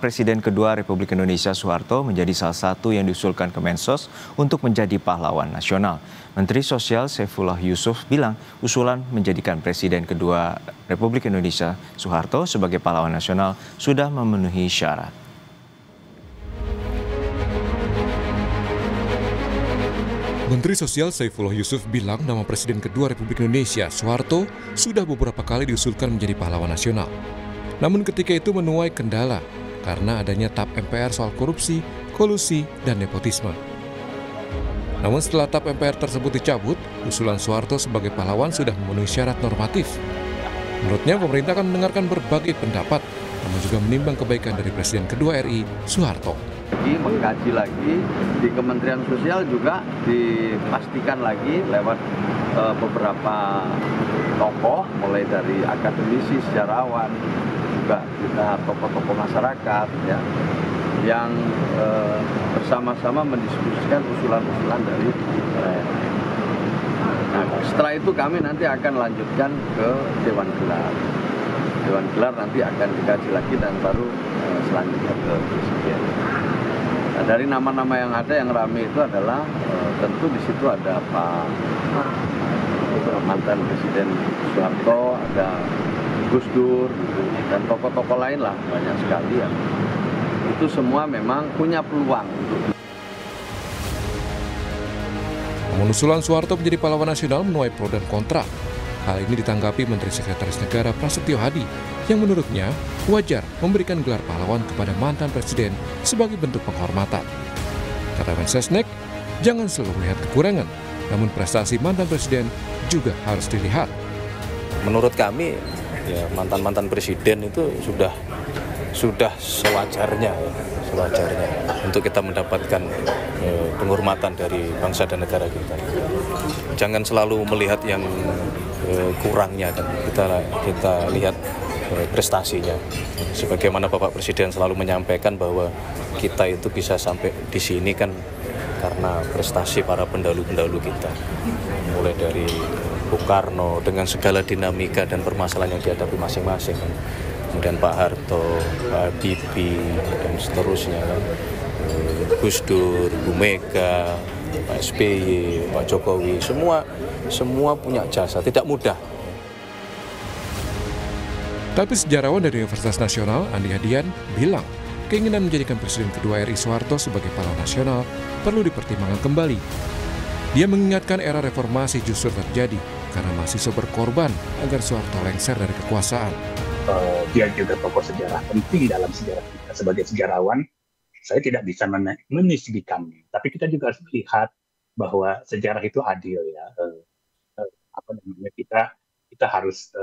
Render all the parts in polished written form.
Presiden kedua Republik Indonesia Soeharto menjadi salah satu yang diusulkan Kemensos untuk menjadi pahlawan nasional. Menteri Sosial Saifullah Yusuf bilang usulan menjadikan Presiden kedua Republik Indonesia Soeharto sebagai pahlawan nasional sudah memenuhi syarat. Menteri Sosial Saifullah Yusuf bilang nama Presiden kedua Republik Indonesia Soeharto sudah beberapa kali diusulkan menjadi pahlawan nasional. Namun ketika itu menuai kendala karena adanya TAP MPR soal korupsi, kolusi, dan nepotisme. Namun setelah TAP MPR tersebut dicabut, usulan Soeharto sebagai pahlawan sudah memenuhi syarat normatif. Menurutnya pemerintah akan mendengarkan berbagai pendapat, namun juga menimbang kebaikan dari Presiden kedua RI Soeharto. Mengkaji lagi di Kementerian Sosial juga dipastikan lagi lewat beberapa tokoh, mulai dari akademisi, sejarawan, juga kita tokoh-tokoh masyarakat ya, yang bersama-sama mendiskusikan usulan-usulan dari daerah. Nah, setelah itu kami nanti akan lanjutkan ke Dewan Gelar. Dewan Gelar nanti akan dikaji lagi dan baru selanjutnya ke Presiden. Nah, dari nama-nama yang ada yang ramai itu adalah tentu di situ ada Pak mantan Presiden Soeharto, ada Gus Dur, gitu, dan tokoh-tokoh lain lah, banyak sekali ya. Itu semua memang punya peluang untuk. Namun usulan Soeharto menjadi pahlawan nasional menuai pro dan kontra. Hal ini ditanggapi Menteri Sekretaris Negara Prasetyo Hadi, yang menurutnya wajar memberikan gelar pahlawan kepada mantan presiden sebagai bentuk penghormatan. Kata Mensesnek, jangan selalu melihat kekurangan, namun prestasi mantan presiden juga harus dilihat. Menurut kami, ya mantan-mantan presiden itu sudah sewajarnya untuk kita mendapatkan penghormatan dari bangsa dan negara kita. Jangan selalu melihat yang kurangnya, dan kita lihat prestasinya. Sebagaimana Bapak Presiden selalu menyampaikan bahwa kita itu bisa sampai di sini kan karena prestasi para pendahulu-pendahulu kita. Mulai dari Bung Karno dengan segala dinamika dan permasalahan yang dihadapi masing-masing. Kemudian Pak Harto, Pak Habibie, dan seterusnya. Gus Dur, Bu Mega, Pak SBY, Pak Jokowi, semua punya jasa, tidak mudah. Tapi sejarawan dari Universitas Nasional, Andi Hadian, bilang keinginan menjadikan Presiden kedua RI Soeharto sebagai pahlawan nasional perlu dipertimbangkan kembali. Dia mengingatkan era reformasi justru terjadi karena mahasiswa berkorban agar Soeharto lengser dari kekuasaan. Dia juga tokoh sejarah penting dalam sejarah kita. Sebagai sejarawan, saya tidak bisa menisbikannya. Tapi kita juga harus melihat bahwa sejarah itu adil ya. Kita harus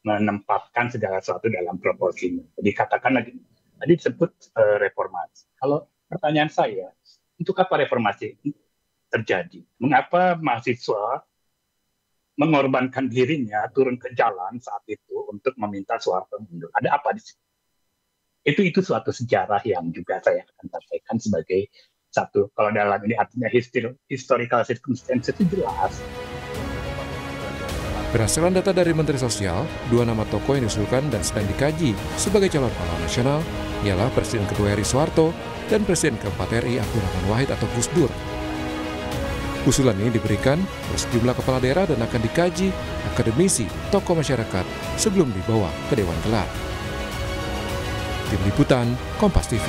menempatkan segala sesuatu dalam proporsinya. Jadi katakan lagi, tadi disebut reformasi. Kalau pertanyaan saya, untuk apa reformasi terjadi? Mengapa mahasiswa mengorbankan dirinya turun ke jalan saat itu untuk meminta Soeharto mundur? Ada apa di situ? Itu suatu sejarah yang juga saya akan sampaikan sebagai satu, kalau dalam ini artinya historical circumstances itu jelas. Berdasarkan data dari Menteri Sosial, dua nama tokoh yang diusulkan dan sedang dikaji sebagai calon pahlawan nasional ialah Presiden kedua RI Soeharto dan Presiden keempat RI Abdurrahman Wahid atau Gus Dur. Usulan ini diberikan oleh sejumlah kepala daerah dan akan dikaji akademisi, tokoh masyarakat sebelum dibawa ke Dewan Gelar. Tim Liputan, Kompas TV.